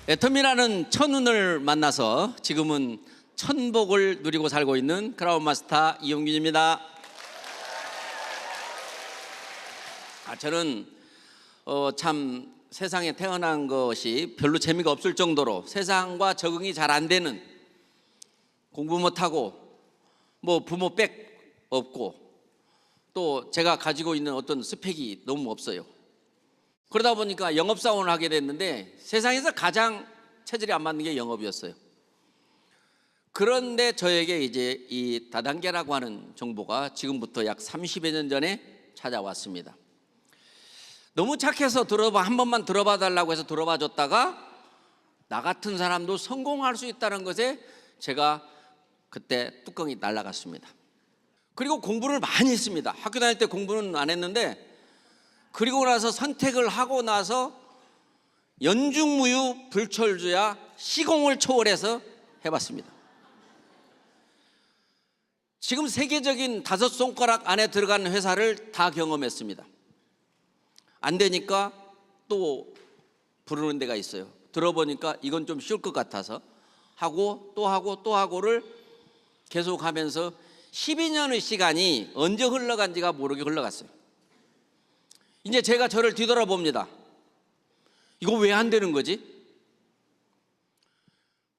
애텀이라는 천운을 만나서 지금은 천복을 누리고 살고 있는 크라운 마스터 이용균입니다. 저는 참 세상에 태어난 것이 별로 재미가 없을 정도로 세상과 적응이 잘 안 되는, 공부 못하고 뭐 부모 백 없고 또 제가 가지고 있는 어떤 스펙이 너무 없어요. 그러다 보니까 영업사원을 하게 됐는데 세상에서 가장 체질이 안 맞는 게 영업이었어요. 그런데 저에게 이제 이 다단계라고 하는 정보가 지금부터 약 30여 년 전에 찾아왔습니다. 너무 착해서 한 번만 들어봐 달라고 해서 들어봐 줬다가 나 같은 사람도 성공할 수 있다는 것에 제가 그때 뚜껑이 날아갔습니다. 그리고 공부를 많이 했습니다. 학교 다닐 때 공부는 안 했는데 그리고 나서 선택을 하고 나서 연중무휴 불철주야 시공을 초월해서 해봤습니다. 지금 세계적인 5손가락 안에 들어간 회사를 다 경험했습니다. 안 되니까 또 부르는 데가 있어요. 들어보니까 이건 좀 쉬울 것 같아서 하고 또 하고 또 하고를 계속 하면서 12년의 시간이 언제 흘러간지가 모르게 흘러갔어요. 이제 제가 저를 뒤돌아봅니다. 이거 왜 안 되는 거지?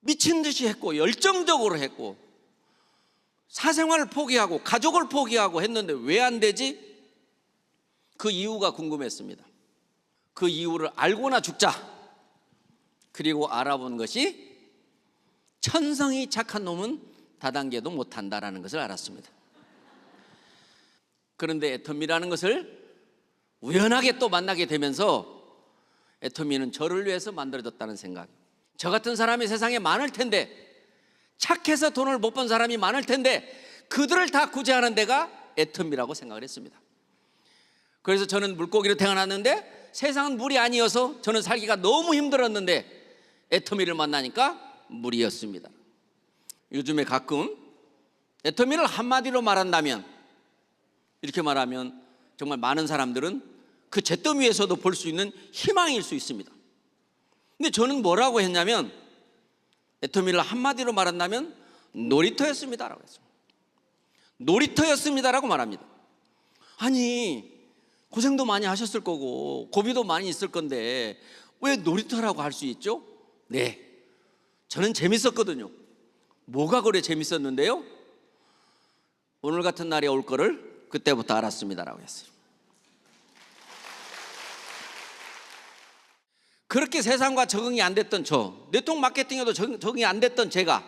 미친 듯이 했고 열정적으로 했고 사생활을 포기하고 가족을 포기하고 했는데 왜 안 되지? 그 이유가 궁금했습니다. 그 이유를 알고나 죽자. 그리고 알아본 것이 천성이 착한 놈은 다단계도 못한다라는 것을 알았습니다. 그런데 애텀이라는 것을 우연하게 또 만나게 되면서 애터미는 저를 위해서 만들어졌다는 생각. 저 같은 사람이 세상에 많을 텐데, 착해서 돈을 못 번 사람이 많을 텐데 그들을 다 구제하는 데가 애터미라고 생각을 했습니다. 그래서 저는 물고기로 태어났는데 세상은 물이 아니어서 저는 살기가 너무 힘들었는데 애터미를 만나니까 물이었습니다. 요즘에 가끔 애터미를 한마디로 말한다면, 이렇게 말하면 정말 많은 사람들은 그 잿더미에서도 볼 수 있는 희망일 수 있습니다. 근데 저는 뭐라고 했냐면, 애터미를 한마디로 말한다면 놀이터였습니다라고 했습니다. 놀이터였습니다라고 말합니다. 아니, 고생도 많이 하셨을 거고 고비도 많이 있을 건데 왜 놀이터라고 할 수 있죠? 네, 저는 재밌었거든요. 뭐가 그래 재밌었는데요? 오늘 같은 날이 올 거를 그때부터 알았습니다라고 했어요. 그렇게 세상과 적응이 안 됐던 네트워크 마케팅에도 적응이 안 됐던 제가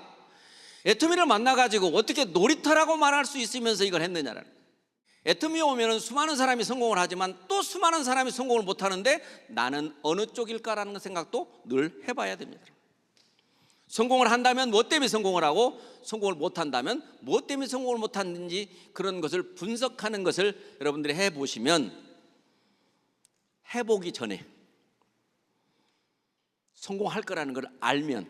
애터미를 만나가지고 어떻게 놀이터라고 말할 수 있으면서 이걸 했느냐라는 거예요. 애터미 오면 수많은 사람이 성공을 하지만 또 수많은 사람이 성공을 못하는데 나는 어느 쪽일까라는 생각도 늘 해봐야 됩니다. 성공을 한다면 무엇 때문에 성공을 하고, 성공을 못한다면 무엇 때문에 성공을 못하는지, 그런 것을 분석하는 것을 여러분들이 해보시면, 해보기 전에 성공할 거라는 걸 알면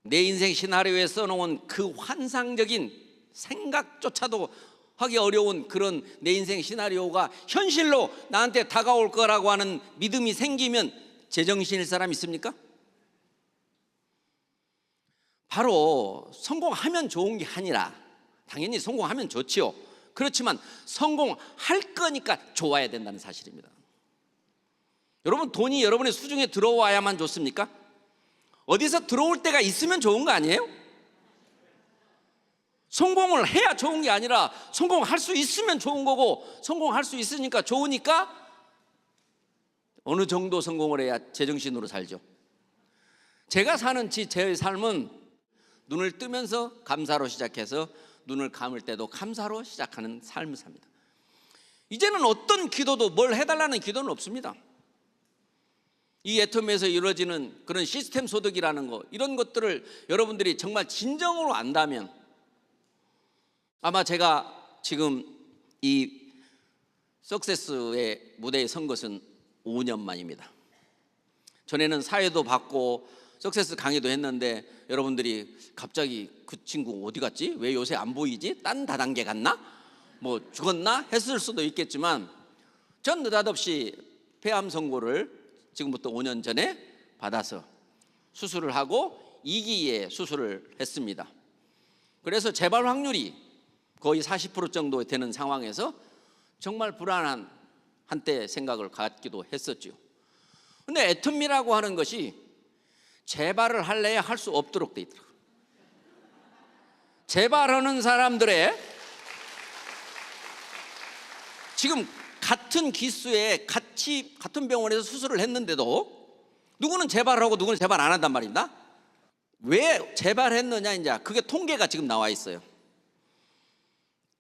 내 인생 시나리오에 써놓은 그 환상적인, 생각조차도 하기 어려운 그런 내 인생 시나리오가 현실로 나한테 다가올 거라고 하는 믿음이 생기면 제정신일 사람 있습니까? 바로 성공하면 좋은 게 아니라, 당연히 성공하면 좋지요. 그렇지만 성공할 거니까 좋아야 된다는 사실입니다. 여러분, 돈이 여러분의 수중에 들어와야만 좋습니까? 어디서 들어올 때가 있으면 좋은 거 아니에요? 성공을 해야 좋은 게 아니라 성공할 수 있으면 좋은 거고, 성공할 수 있으니까 좋으니까 어느 정도 성공을 해야 제정신으로 살죠. 제가 사는 제 삶은 눈을 뜨면서 감사로 시작해서 눈을 감을 때도 감사로 시작하는 삶을 삽니다. 이제는 어떤 기도도, 뭘 해달라는 기도는 없습니다. 이 애텀에서 이루어지는 그런 시스템 소득이라는 거, 이런 것들을 여러분들이 정말 진정으로 안다면, 아마 제가 지금 이 석세스의 무대에 선 것은 5년 만입니다. 전에는 사회도 받고 석세스 강의도 했는데 여러분들이 갑자기 그 친구 어디 갔지? 왜 요새 안 보이지? 딴 다단계 갔나? 뭐 죽었나? 했을 수도 있겠지만 전 느닷없이 폐암 선고를 지금부터 5년 전에 받아서 수술을 하고 2기에 수술을 했습니다. 그래서 재발 확률이 거의 40% 정도 되는 상황에서 정말 불안한 한때 생각을 갖기도 했었죠. 근데 애터미라고 하는 것이 재발을 할래야 할 수 없도록 돼 있더라고요. 재발하는 사람들의 지금 같은 기수에 같은 병원에서 수술을 했는데도 누구는 재발을 하고 누구는 재발 안 한단 말입니다. 왜 재발했느냐, 이제 그게 통계가 지금 나와 있어요.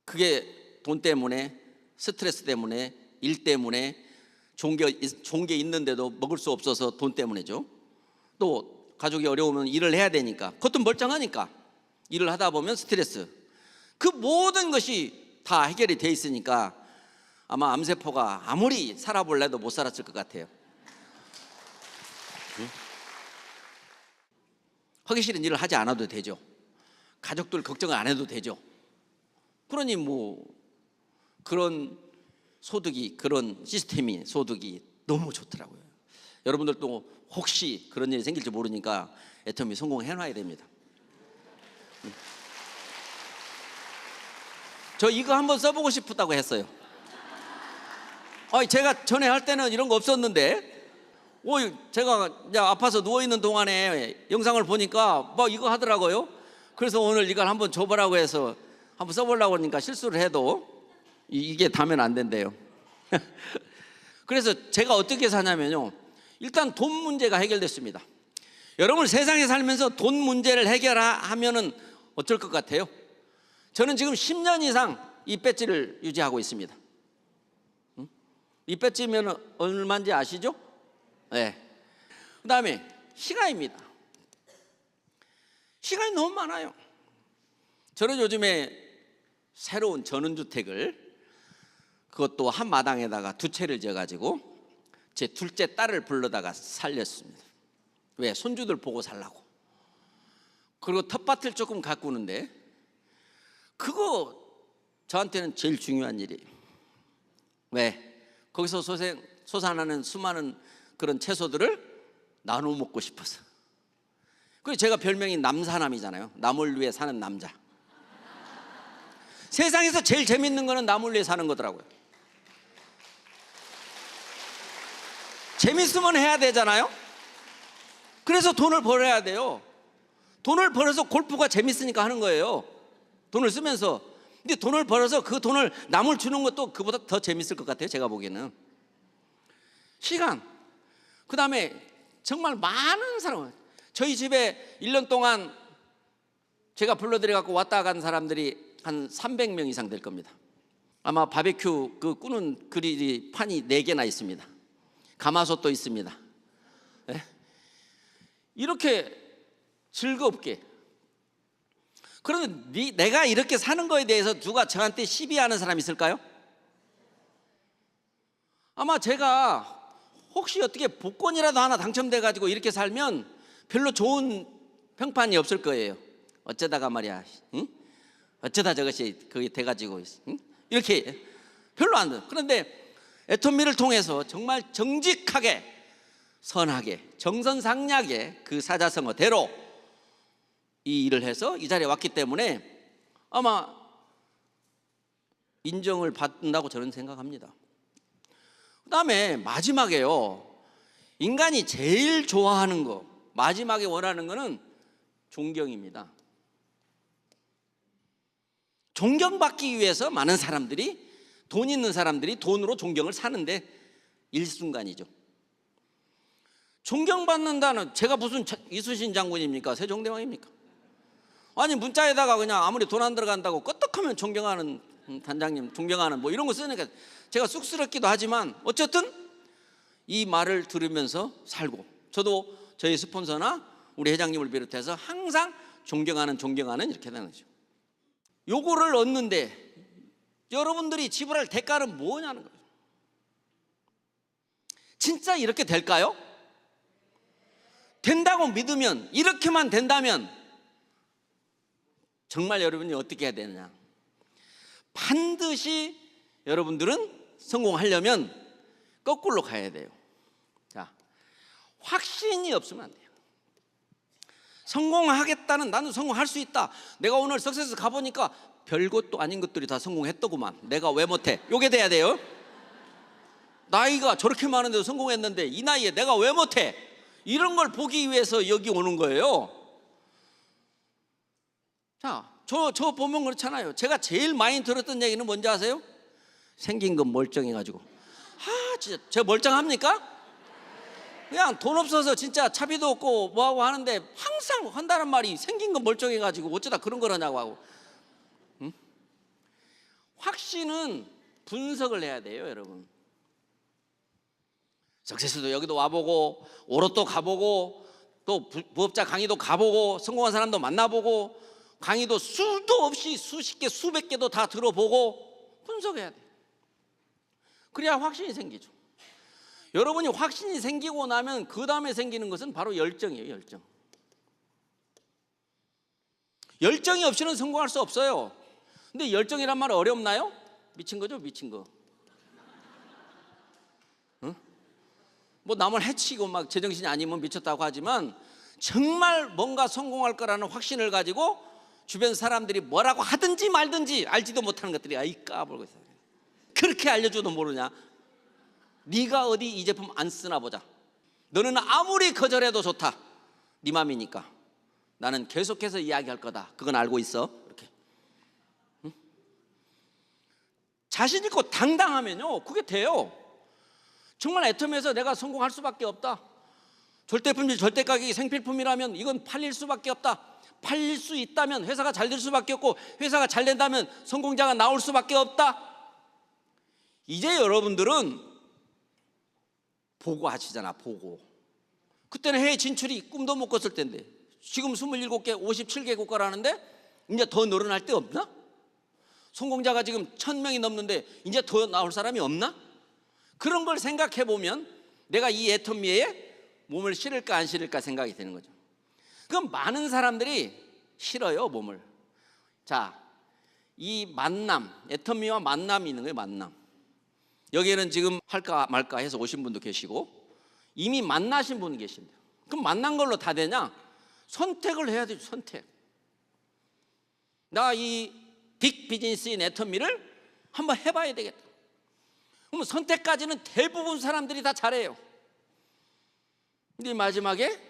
그게 돈 때문에, 스트레스 때문에, 일 때문에, 종교 있는데도 먹을 수 없어서 돈 때문에죠. 또 가족이 어려우면 일을 해야 되니까, 그것도 멀쩡하니까 일을 하다 보면 스트레스, 그 모든 것이 다 해결이 돼 있으니까 아마 암세포가 아무리 살아볼래도 못 살았을 것 같아요. 하기 싫은 일을 하지 않아도 되죠. 가족들 걱정을 안 해도 되죠. 그러니 뭐 그런 소득이, 그런 시스템이, 소득이 너무 좋더라고요. 여러분들도 혹시 그런 일이 생길지 모르니까 애터미 성공해놔야 됩니다. 저 이거 한번 써보고 싶다고 했어요. 제가 전에 할 때는 이런 거 없었는데, 제가 이제 아파서 누워있는 동안에 영상을 보니까 막 이거 하더라고요. 그래서 오늘 이걸 한번 줘보라고 해서 한번 써보려고 하니까 실수를 해도 이게 닿으면 안 된대요. 그래서 제가 어떻게 사냐면요, 일단 돈 문제가 해결됐습니다. 여러분, 세상에 살면서 돈 문제를 해결하면은 어쩔 것 같아요? 저는 지금 10년 이상 이 배지를 유지하고 있습니다. 이 배지면 얼마인지 아시죠? 네. 그 다음에 시간입니다. 시간이 너무 많아요. 저는 요즘에 새로운 전원주택을, 그것도 한 마당에다가 2채를 지어가지고 제 둘째 딸을 불러다가 살렸습니다. 왜? 손주들 보고 살라고. 그리고 텃밭을 조금 가꾸는데, 그거 저한테는 제일 중요한 일이에요. 왜? 거기서 솟아나는 수많은 그런 채소들을 나눠 먹고 싶어서. 그래서 제가 별명이 남사남이잖아요. 남을 위해 사는 남자. 세상에서 제일 재밌는 거는 남을 위해 사는 거더라고요. 재밌으면 해야 되잖아요. 그래서 돈을 벌어야 돼요. 돈을 벌어서 골프가 재밌으니까 하는 거예요. 돈을 쓰면서. 근데 돈을 벌어서 그 돈을 남을 주는 것도 그보다 더 재밌을 것 같아요, 제가 보기에는. 시간. 그 다음에 정말 많은 사람, 저희 집에 1년 동안 제가 불러들여갖고 왔다 간 사람들이 한 300명 이상 될 겁니다. 아마 바베큐 그 꾸는 그릴이 판이 4개나 있습니다. 가마솥도 있습니다. 네? 이렇게 즐겁게. 그러면 내가 이렇게 사는 거에 대해서 누가 저한테 시비하는 사람이 있을까요? 아마 제가 혹시 어떻게 복권이라도 하나 당첨돼가지고 이렇게 살면 별로 좋은 평판이 없을 거예요. 어쩌다가 말이야, 응? 어쩌다 저것이 그게 돼가지고, 응? 이렇게 별로 안 돼. 그런데 애터미를 통해서 정말 정직하게, 선하게, 정선상략의 그 사자성어대로 이 일을 해서 이 자리에 왔기 때문에 아마 인정을 받는다고 저는 생각합니다. 그 다음에 마지막에요, 인간이 제일 좋아하는 거, 마지막에 원하는 거는 존경입니다. 존경받기 위해서 많은 사람들이, 돈 있는 사람들이 돈으로 존경을 사는데 일순간이죠. 존경받는다는, 제가 무슨 이순신 장군입니까? 세종대왕입니까? 아니, 문자에다가 그냥 아무리 돈 안 들어간다고 껐떡하면 존경하는 단장님, 존경하는 뭐 이런 거 쓰니까 제가 쑥스럽기도 하지만 어쨌든 이 말을 들으면서 살고, 저도 저희 스폰서나 우리 회장님을 비롯해서 항상 존경하는 이렇게 되는 거죠. 요거를 얻는데 여러분들이 지불할 대가는 뭐냐는 거예요. 진짜 이렇게 될까요? 된다고 믿으면, 이렇게만 된다면 정말 여러분이 어떻게 해야 되느냐, 반드시 여러분들은 성공하려면 거꾸로 가야 돼요. 자, 확신이 없으면 안 돼요. 성공하겠다는, 나는 성공할 수 있다. 내가 오늘 석세스 가보니까 별것도 아닌 것들이 다 성공했더구만. 내가 왜 못해? 요게 돼야 돼요. 나이가 저렇게 많은데도 성공했는데 이 나이에 내가 왜 못해? 이런 걸 보기 위해서 여기 오는 거예요. 자, 저 보면 그렇잖아요. 제가 제일 많이 들었던 얘기는 뭔지 아세요? 생긴 건 멀쩡해가지고. 진짜 저 멀쩡합니까? 그냥 돈 없어서 진짜 차비도 없고 뭐하고 하는데 항상 한다는 말이 생긴 건 멀쩡해가지고 어쩌다 그런 걸 하냐고 하고. 응? 확신은 분석을 해야 돼요, 여러분. 석세스도 여기도 와보고 오롯도 가보고 또 부업자 강의도 가보고 성공한 사람도 만나보고 강의도 수도 없이 수십 개 수백 개도 다 들어보고 분석해야 돼요. 그래야 확신이 생기죠. 여러분이 확신이 생기고 나면 그 다음에 생기는 것은 바로 열정이에요. 열정. 열정이 없이는 성공할 수 없어요. 근데 열정이란 말 어렵나요? 미친 거죠, 미친 거. 응? 뭐 남을 해치고 막 제정신이 아니면 미쳤다고 하지만 정말 뭔가 성공할 거라는 확신을 가지고 주변 사람들이 뭐라고 하든지 말든지 알지도 못하는 것들이 아이 까불고 있어요. 그렇게 알려줘도 모르냐? 네가 어디 이 제품 안 쓰나 보자. 너는 아무리 거절해도 좋다. 네 맘이니까 나는 계속해서 이야기할 거다. 그건 알고 있어. 이렇게. 응? 자신 있고 당당하면요 그게 돼요. 정말 애텀에서 내가 성공할 수밖에 없다. 절대품질 절대가격이 생필품이라면 이건 팔릴 수밖에 없다. 팔릴 수 있다면 회사가 잘 될 수밖에 없고 회사가 잘 된다면 성공자가 나올 수밖에 없다. 이제 여러분들은 보고 하시잖아. 보고. 그때는 해외 진출이 꿈도 못 꿨을 텐데 지금 27개 57개 국가라는데 이제 더 늘어날 데 없나? 성공자가 지금 1000명이 넘는데 이제 더 나올 사람이 없나? 그런 걸 생각해 보면 내가 이 애터미에 몸을 실을까 안 실을까 생각이 되는 거죠. 그럼 많은 사람들이 실어요, 몸을. 자, 이 만남, 애터미와 만남이 있는 거예요. 만남. 여기에는 지금 할까 말까 해서 오신 분도 계시고 이미 만나신 분이 계십니다. 그럼 만난 걸로 다 되냐? 선택을 해야 되죠. 선택. 나 이 빅 비즈니스인 애터미를 한번 해봐야 되겠다. 그럼 선택까지는 대부분 사람들이 다 잘해요. 근데 마지막에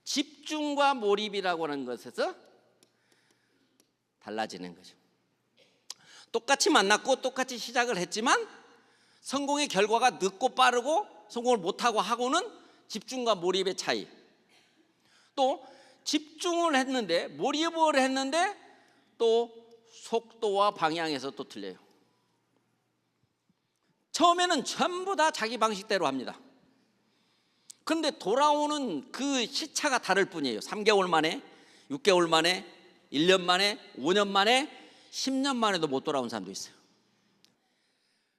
집중과 몰입이라고 하는 것에서 달라지는 거죠. 똑같이 만났고 똑같이 시작을 했지만 성공의 결과가 늦고 빠르고 성공을 못하고 하고는 집중과 몰입의 차이. 또 집중을 했는데 몰입을 했는데 또 속도와 방향에서 또 틀려요. 처음에는 전부 다 자기 방식대로 합니다. 그런데 돌아오는 그 시차가 다를 뿐이에요. 3개월 만에, 6개월 만에, 1년 만에, 5년 만에, 10년 만에도 못 돌아온 사람도 있어요.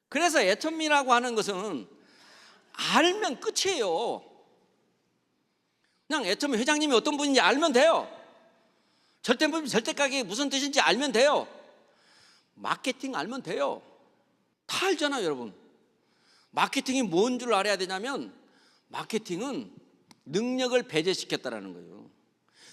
그래서 애터미라고 하는 것은 알면 끝이에요. 그냥 애터미 회장님이 어떤 분인지 알면 돼요. 절대가격이 무슨 뜻인지 알면 돼요. 마케팅 알면 돼요. 다 알잖아요, 여러분. 마케팅이 뭔 줄 알아야 되냐면 마케팅은 능력을 배제시켰다라는 거예요.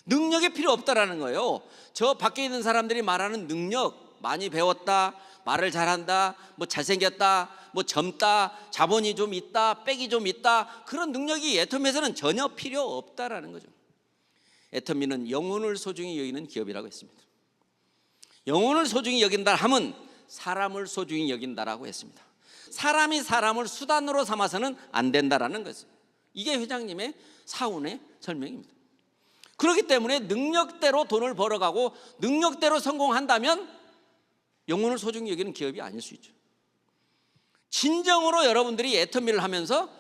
능력이 필요 없다라는 거예요. 저 밖에 있는 사람들이 말하는 능력, 많이 배웠다, 말을 잘한다, 뭐 잘생겼다, 뭐 젊다, 자본이 좀 있다, 빽이 좀 있다, 그런 능력이 애터미에서는 전혀 필요 없다라는 거죠. 애터미는 영혼을 소중히 여기는 기업이라고 했습니다. 영혼을 소중히 여긴다 하면 사람을 소중히 여긴다라고 했습니다. 사람이 사람을 수단으로 삼아서는 안 된다라는 것이죠. 이게 회장님의 사운의 설명입니다. 그렇기 때문에 능력대로 돈을 벌어가고 능력대로 성공한다면 영혼을 소중히 여기는 기업이 아닐 수 있죠. 진정으로 여러분들이 애터미를 하면서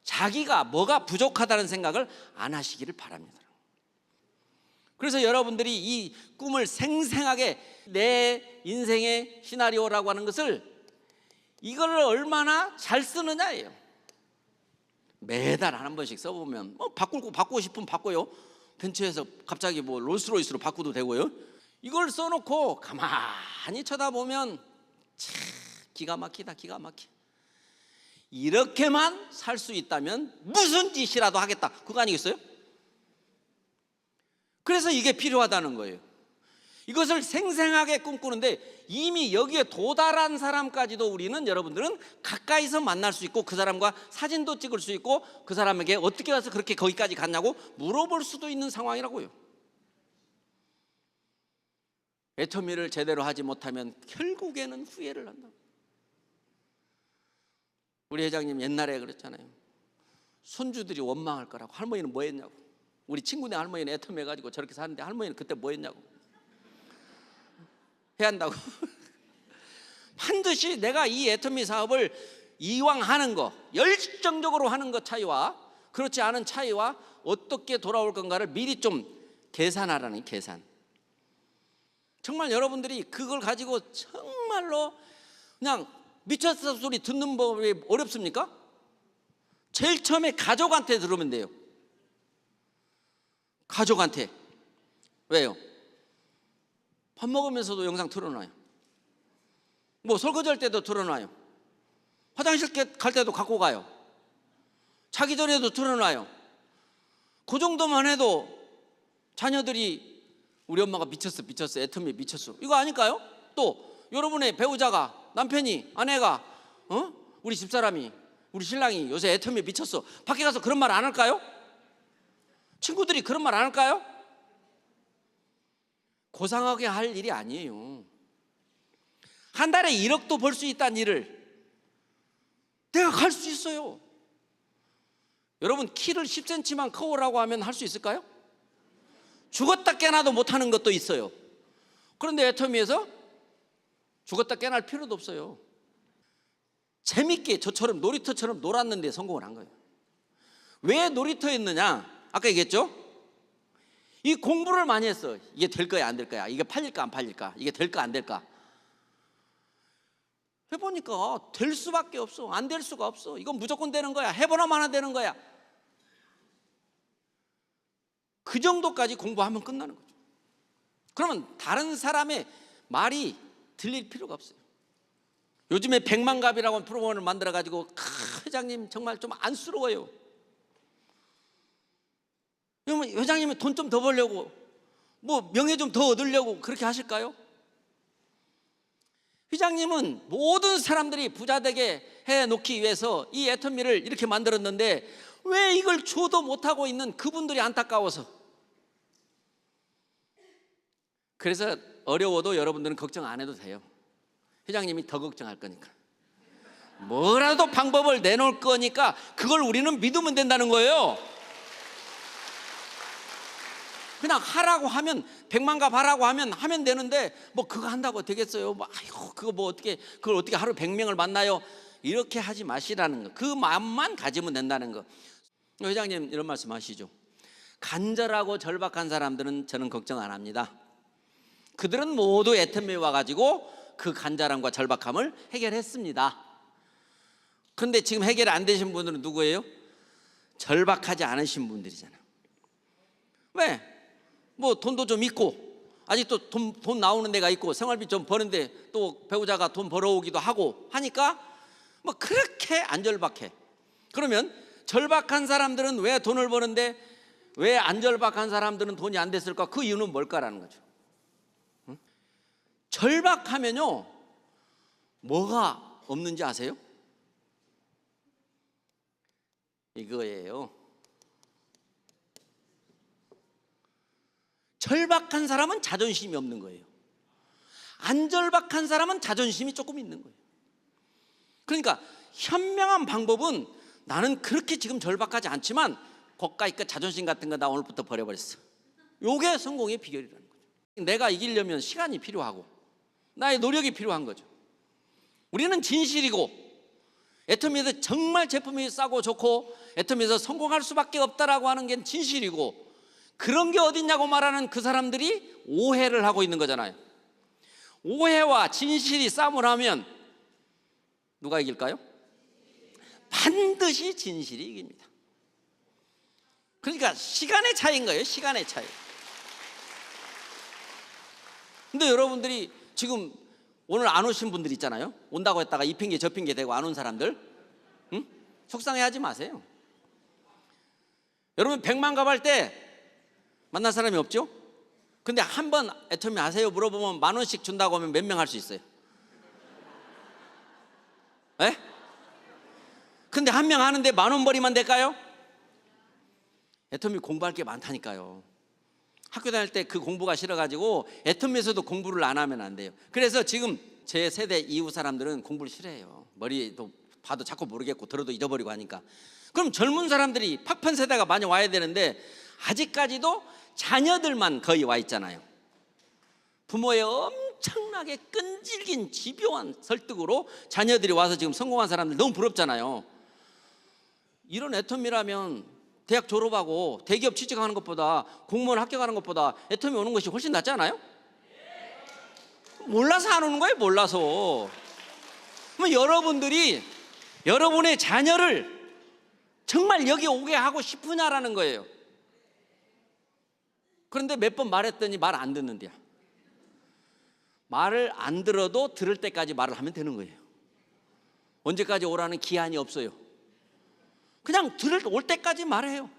자기가 뭐가 부족하다는 생각을 안 하시기를 바랍니다. 그래서 여러분들이 이 꿈을 생생하게 내 인생의 시나리오라고 하는 것을 이거를 얼마나 잘 쓰느냐예요. 매달 한 번씩 써보면 바꾸고 싶으면 바꿔요. 벤츠에서 갑자기 뭐 롤스로이스로 바꾸도 되고요. 이걸 써놓고 가만히 쳐다보면 참 기가 막히다, 기가 막혀. 이렇게만 살 수 있다면 무슨 짓이라도 하겠다, 그거 아니겠어요? 그래서 이게 필요하다는 거예요. 이것을 생생하게 꿈꾸는데 이미 여기에 도달한 사람까지도 우리는, 여러분들은 가까이서 만날 수 있고 그 사람과 사진도 찍을 수 있고 그 사람에게 어떻게 와서 그렇게 거기까지 갔냐고 물어볼 수도 있는 상황이라고요. 애터미를 제대로 하지 못하면 결국에는 후회를 한다. 우리 회장님 옛날에 그랬잖아요. 손주들이 원망할 거라고. 할머니는 뭐 했냐고. 우리 친구네 할머니는 애터미 해가지고 저렇게 사는데 할머니는 그때 뭐 했냐고. 해야 한다고. 반드시 내가 이 애터미 사업을 이왕 하는 거, 열정적으로 하는 것 차이와 그렇지 않은 차이와 어떻게 돌아올 건가를 미리 좀 계산하라는, 계산. 정말 여러분들이 그걸 가지고 정말로 그냥 미쳤어 소리 듣는 법이 어렵습니까? 제일 처음에 가족한테 들으면 돼요. 가족한테. 왜요? 밥 먹으면서도 영상 틀어놔요. 뭐 설거지할 때도 틀어놔요. 화장실 갈 때도 갖고 가요. 자기 전에도 틀어놔요. 그 정도만 해도 자녀들이 우리 엄마가 미쳤어, 애터미에 미쳤어, 이거 아닐까요? 또 여러분의 배우자가, 남편이, 아내가, 우리 집사람이, 우리 신랑이 요새 애터미에 미쳤어, 밖에 가서 그런 말 안 할까요? 친구들이 그런 말 안 할까요? 고상하게 할 일이 아니에요. 한 달에 1억도 벌 수 있다는 일을 내가 갈 수 있어요. 여러분, 키를 10cm만 커오라고 하면 할 수 있을까요? 죽었다 깨나도 못하는 것도 있어요. 그런데 애터미에서 죽었다 깨날 필요도 없어요. 재밌게 저처럼 놀이터처럼 놀았는데 성공을 한 거예요. 왜 놀이터였느냐? 아까 얘기했죠? 이 공부를 많이 했어. 이게 될 거야 안 될 거야, 이게 팔릴까 안 팔릴까, 이게 될까 안 될까. 해보니까 될 수밖에 없어. 안 될 수가 없어. 이건 무조건 되는 거야. 해보나 마나 되는 거야. 그 정도까지 공부하면 끝나는 거죠. 그러면 다른 사람의 말이 들릴 필요가 없어요. 요즘에 백만갑이라고 프로그램을 만들어가지고 회장님 정말 좀 안쓰러워요. 그러면 회장님이 돈 좀 더 벌려고, 뭐 명예 좀 더 얻으려고 그렇게 하실까요? 회장님은 모든 사람들이 부자 되게 해놓기 위해서 이 애터미를 이렇게 만들었는데 왜 이걸 줘도 못하고 있는 그분들이 안타까워서. 그래서 어려워도 여러분들은 걱정 안 해도 돼요. 회장님이 더 걱정할 거니까. 뭐라도 방법을 내놓을 거니까 그걸 우리는 믿으면 된다는 거예요. 그냥 하라고 하면, 100만갑 하라고 하면 되는데 뭐 그거 한다고 되겠어요? 뭐 아이고 그거 뭐 어떻게, 그걸 어떻게 하루 100명을 만나요? 이렇게 하지 마시라는 거. 그 마음만 가지면 된다는 거. 회장님 이런 말씀 하시죠. 간절하고 절박한 사람들은 저는 걱정 안 합니다. 그들은 모두 애터미에 와가지고 그 간절함과 절박함을 해결했습니다. 그런데 지금 해결 안 되신 분들은 누구예요? 절박하지 않으신 분들이잖아요. 왜? 뭐 돈도 좀 있고, 아직도 돈 나오는 데가 있고, 생활비 좀 버는데 또 배우자가 돈 벌어오기도 하고 하니까 뭐 그렇게 안 절박해. 그러면 절박한 사람들은 왜 돈을 버는데 왜 안 절박한 사람들은 돈이 안 됐을까? 그 이유는 뭘까라는 거죠. 절박하면요, 뭐가 없는지 아세요? 이거예요. 절박한 사람은 자존심이 없는 거예요. 안 절박한 사람은 자존심이 조금 있는 거예요. 그러니까 현명한 방법은, 나는 그렇게 지금 절박하지 않지만 고가이까 자존심 같은 거 나 오늘부터 버려버렸어. 요게 성공의 비결이라는 거죠. 내가 이기려면 시간이 필요하고 나의 노력이 필요한 거죠. 우리는 진실이고 애터미에서 정말 제품이 싸고 좋고 애터미에서 성공할 수밖에 없다라고 하는 게 진실이고, 그런 게 어딨냐고 말하는 그 사람들이 오해를 하고 있는 거잖아요. 오해와 진실이 싸움을 하면 누가 이길까요? 반드시 진실이 이깁니다. 그러니까 시간의 차이인 거예요. 시간의 차이. 근데 여러분들이 지금 오늘 안 오신 분들 있잖아요. 온다고 했다가 이 핑계 저 핑계 대고 안 온 사람들, 응? 속상해하지 마세요. 여러분 100만 값할 때 만날 사람이 없죠? 근데 한 번 애터미 아세요? 물어보면 10,000원씩 준다고 하면 몇 명 할 수 있어요? 예? 근데 한 명 하는데 10,000원 벌이면 될까요? 애터미 공부할 게 많다니까요. 학교 다닐 때 그 공부가 싫어가지고 애터미에서도 공부를 안 하면 안 돼요. 그래서 지금 제 세대 이후 사람들은 공부를 싫어해요. 머리도 봐도 자꾸 모르겠고 들어도 잊어버리고 하니까. 그럼 젊은 사람들이 팍판 세대가 많이 와야 되는데 아직까지도 자녀들만 거의 와 있잖아요. 부모의 엄청나게 끈질긴 집요한 설득으로 자녀들이 와서 지금 성공한 사람들 너무 부럽잖아요. 이런 애터미라면 대학 졸업하고 대기업 취직하는 것보다 공무원 합격하는 것보다 애터미 오는 것이 훨씬 낫지 않아요? 몰라서 안 오는 거예요. 몰라서. 그럼 여러분들이 여러분의 자녀를 정말 여기 오게 하고 싶으냐라는 거예요. 그런데 몇 번 말했더니 말 안 듣는데요. 말을 안 들어도 들을 때까지 말을 하면 되는 거예요. 언제까지 오라는 기한이 없어요. 그냥 올 때까지 말해요.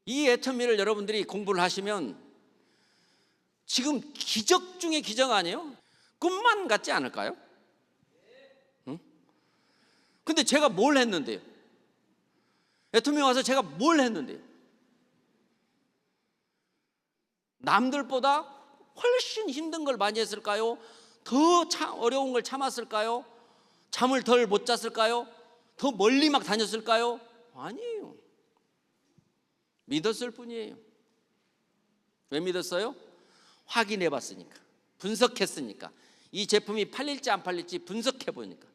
이 애터미를 여러분들이 공부를 하시면 지금 기적 중에 기적 아니에요? 꿈만 같지 않을까요? 응? 근데 제가 뭘 했는데요? 애터미 와서 제가 뭘 했는데요? 남들보다 훨씬 힘든 걸 많이 했을까요? 더 어려운 걸 참았을까요? 잠을 덜 못 잤을까요? 더 멀리 막 다녔을까요? 아니에요. 믿었을 뿐이에요. 왜 믿었어요? 확인해 봤으니까, 분석했으니까, 이 제품이 팔릴지 안 팔릴지 분석해 보니까.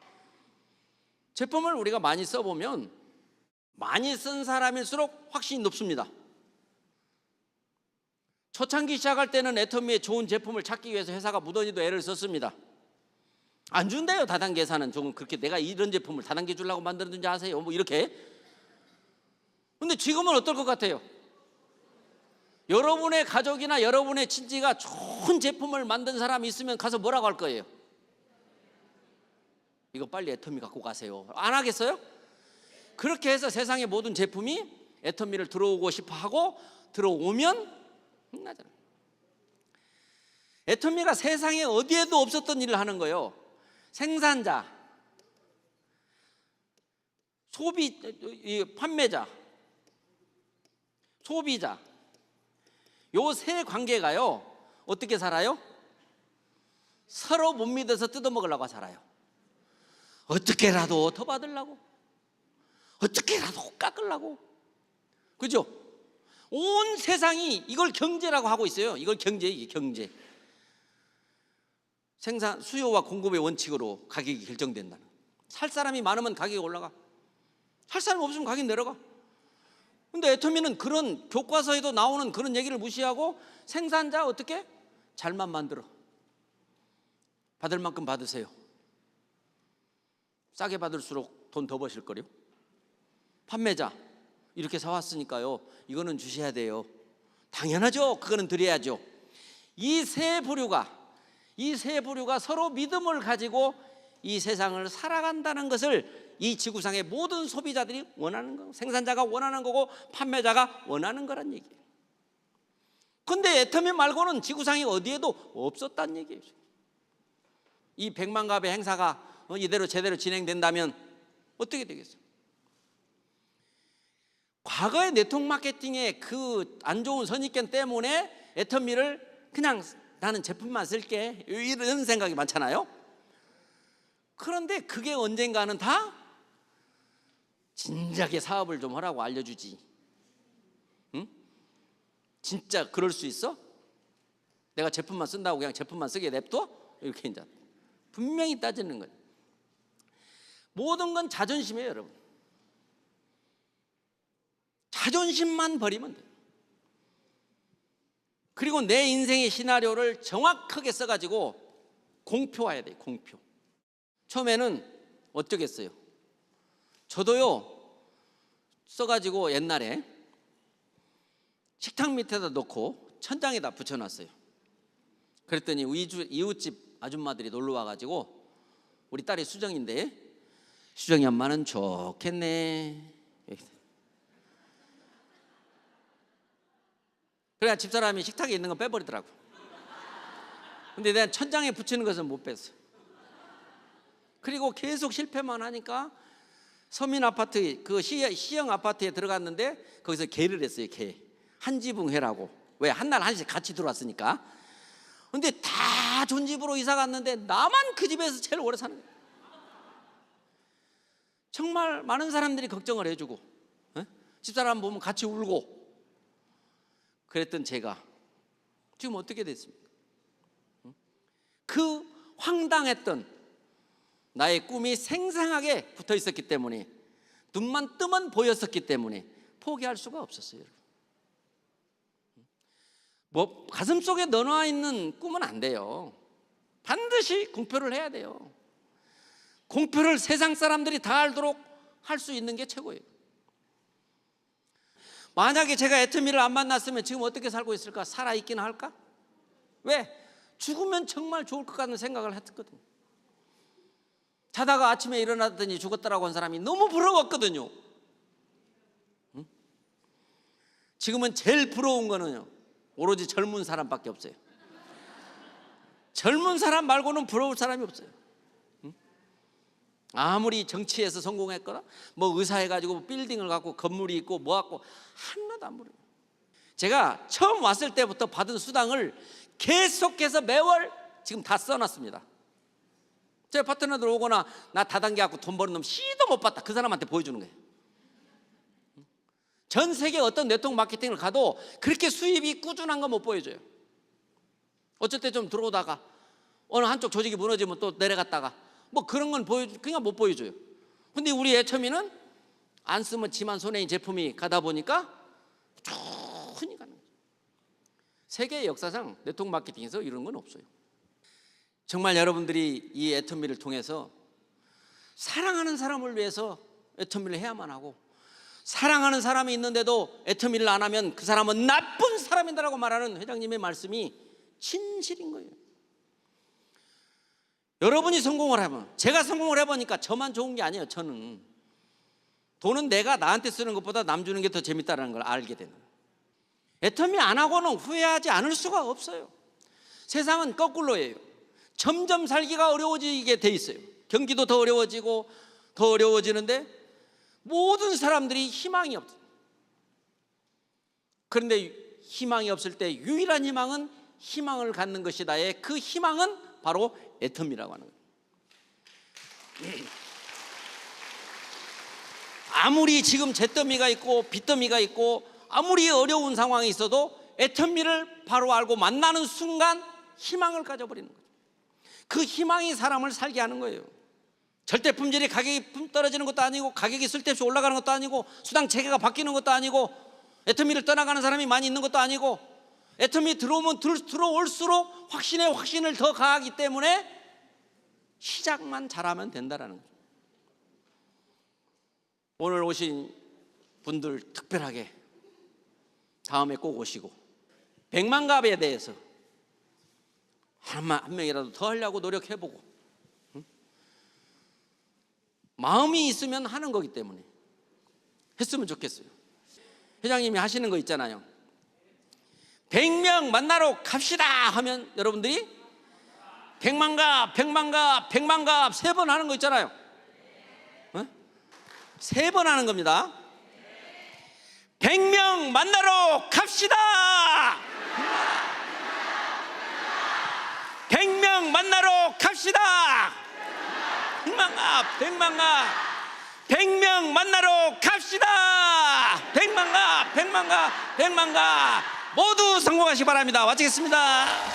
제품을 우리가 많이 써보면 많이 쓴 사람일수록 확신이 높습니다. 초창기 시작할 때는 애터미의 좋은 제품을 찾기 위해서 회사가 무던히도 애를 썼습니다. 안 준대요. 다단계에서는 조금 그렇게 내가 이런 제품을 다단계 주려고 만들었는지 아세요? 뭐 이렇게. 근데 지금은 어떨 것 같아요? 여러분의 가족이나 여러분의 친지가 좋은 제품을 만든 사람이 있으면 가서 뭐라고 할 거예요? 이거 빨리 애터미 갖고 가세요. 안 하겠어요? 그렇게 해서 세상의 모든 제품이 애터미를 들어오고 싶어 하고 들어오면 흥나잖아요. 애터미가 세상에 어디에도 없었던 일을 하는 거예요. 생산자, 판매자, 소비자, 요 세 관계가요 어떻게 살아요? 서로 못 믿어서 뜯어먹으려고 살아요. 어떻게라도 더 받으려고, 어떻게라도 깎으려고. 그죠? 온 세상이 이걸 경제라고 하고 있어요. 이걸 경제, 이게 경제. 생산 수요와 공급의 원칙으로 가격이 결정된다는. 살 사람이 많으면 가격이 올라가, 살 사람이 없으면 가격이 내려가. 근데 애터미는 그런 교과서에도 나오는 그런 얘기를 무시하고 생산자 어떻게? 잘만 만들어. 받을 만큼 받으세요. 싸게 받을수록 돈 더 버실 거요. 판매자, 이렇게 사왔으니까요 이거는 주셔야 돼요. 당연하죠. 그거는 드려야죠. 이 세 부류가 서로 믿음을 가지고 이 세상을 살아간다는 것을 이 지구상의 모든 소비자들이 원하는 거, 생산자가 원하는 거고 판매자가 원하는 거란 얘기예요. 근데 애터미 말고는 지구상에 어디에도 없었다는 얘기예요. 이 100만 갑의 행사가 이대로 제대로 진행된다면 어떻게 되겠어요? 과거의 네트워크 마케팅의 그 안 좋은 선입견 때문에 애터미를 그냥 나는 제품만 쓸게 이런 생각이 많잖아요. 그런데 그게 언젠가는 다 진작에 사업을 좀 하라고 알려주지. 응? 진짜 그럴 수 있어? 내가 제품만 쓴다고 그냥 제품만 쓰게 냅둬? 이렇게 이제 분명히 따지는 거예요. 모든 건 자존심이에요, 여러분. 자존심만 버리면 돼요. 그리고 내 인생의 시나리오를 정확하게 써가지고 공표해야 돼요. 공표. 처음에는 어쩌겠어요? 저도요 써가지고 옛날에 식탁 밑에다 놓고 천장에다 붙여놨어요. 그랬더니 이웃집 아줌마들이 놀러 와가지고 우리 딸이 수정인데 수정이 엄마는 좋겠네. 그래야 집사람이 식탁에 있는 거 빼버리더라고. 근데 내가 천장에 붙이는 것은 못 뺐어. 그리고 계속 실패만 하니까 서민 아파트, 그 시형 아파트에 들어갔는데 거기서 개를 했어요. 개. 한지붕해라고. 왜? 한 날 한씩 같이 들어왔으니까. 근데 다 좋은 집으로 이사 갔는데 나만 그 집에서 제일 오래 사는 거예요. 정말 많은 사람들이 걱정을 해주고, 집사람 보면 같이 울고 그랬던 제가 지금 어떻게 됐습니까? 그 황당했던 나의 꿈이 생생하게 붙어 있었기 때문에, 눈만 뜨면 보였었기 때문에 포기할 수가 없었어요. 여러분, 뭐 가슴속에 넣어놔 있는 꿈은 안 돼요. 반드시 공표를 해야 돼요. 공표를 세상 사람들이 다 알도록 할 수 있는 게 최고예요. 만약에 제가 애터미를 안 만났으면 지금 어떻게 살고 있을까? 살아있기는 할까? 왜? 죽으면 정말 좋을 것 같은 생각을 했거든요. 자다가 아침에 일어났더니 죽었다라고 한 사람이 너무 부러웠거든요. 지금은 제일 부러운 거는요, 오로지 젊은 사람밖에 없어요. 젊은 사람 말고는 부러울 사람이 없어요. 아무리 정치에서 성공했거나 뭐 의사해가지고 빌딩을 갖고 건물이 있고 뭐 갖고 하나도 안 부러워요. 제가 처음 왔을 때부터 받은 수당을 계속해서 매월 지금 다 써놨습니다. 제 파트너들 오거나 나 다단계 갖고 돈 버는 놈 씨도 못 봤다, 그 사람한테 보여주는 거예요. 전 세계 어떤 네트워크 마케팅을 가도 그렇게 수입이 꾸준한 거 못 보여줘요. 어쩔 때 좀 들어오다가 어느 한쪽 조직이 무너지면 또 내려갔다가 뭐 그런 건 그냥 못 보여줘요. 근데 우리 애터미는 안 쓰면 지만 손해인 제품이 가다 보니까 충분히 가는 거죠. 세계 역사상 네트워크 마케팅에서 이런 건 없어요. 정말 여러분들이 이 애터미를 통해서 사랑하는 사람을 위해서 애터미를 해야만 하고, 사랑하는 사람이 있는데도 애터미를 안 하면 그 사람은 나쁜 사람이다라고 말하는 회장님의 말씀이 진실인 거예요. 여러분이 성공을 하면, 제가 성공을 해보니까 저만 좋은 게 아니에요. 저는 돈은 내가 나한테 쓰는 것보다 남 주는 게 더 재밌다는 걸 알게 되는 거예요. 애터미 안 하고는 후회하지 않을 수가 없어요. 세상은 거꾸로예요. 점점 살기가 어려워지게 돼 있어요. 경기도 더 어려워지고 더 어려워지는데 모든 사람들이 희망이 없어요. 그런데 희망이 없을 때 유일한 희망은 희망을 갖는 것이다의 그 희망은 바로 애터미라고 하는 거예요. 아무리 지금 잿더미가 있고 빚더미가 있고 아무리 어려운 상황이 있어도 애터미를 바로 알고 만나는 순간 희망을 가져버리는 거죠. 그 희망이 사람을 살게 하는 거예요. 절대 품질이 가격이 떨어지는 것도 아니고 가격이 쓸데없이 올라가는 것도 아니고 수당 체계가 바뀌는 것도 아니고 애터미를 떠나가는 사람이 많이 있는 것도 아니고, 애터미 들어오면 들어올수록 확신을 더 가하기 때문에 시작만 잘하면 된다는 거죠. 오늘 오신 분들 특별하게 다음에 꼭 오시고, 백만갑에 대해서 한 명이라도 더 하려고 노력해보고, 마음이 있으면 하는 거기 때문에 했으면 좋겠어요. 회장님이 하시는 거 있잖아요. 100명 만나러 갑시다 하면 여러분들이 100만갑 3번 하는 거 있잖아요. 3번 하는 겁니다. 100명 만나러 갑시다. 100명 만나러 갑시다. 100명 만나러 갑시다. 100만갑 모두 성공하시기 바랍니다. 마치겠습니다.